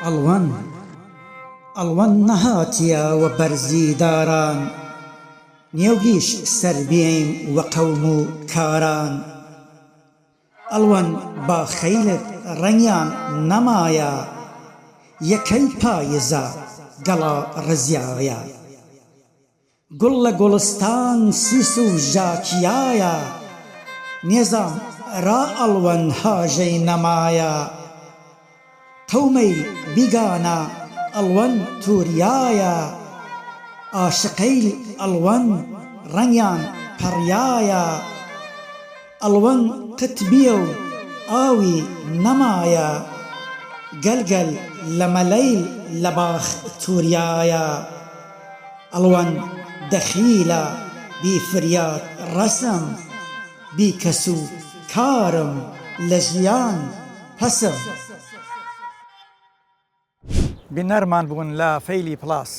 ئەڵوەن نەهاتیە وە بەرزی داران، نێوگیش سەربێیم وە قەوم و کاران. ئەڵوەن با خەیلت ڕەنگیان نەمایە، یەکەی پاییزە گەڵا ڕزیایە. گوڵ لە گوڵستان سیس و ژاکیایە، نێزام را ئەڵوەن هاژەی نەمایە. قەومەی بیگانە ئەڵوەن تووریایە، ئاشقەی ئەڵوەن ڕەنگیان پەڕیایە. ئەڵوەن قتبیە و ئاوی نەمایە، گەلگەل لە مەلەیل لە باخ تووریایە. ئەڵوەن دەخیلە بی فریاد ڕەسم، بی کەس و کارم لە ژیان پەسم. بینەرمان بوون لە فەیلی پڵاس.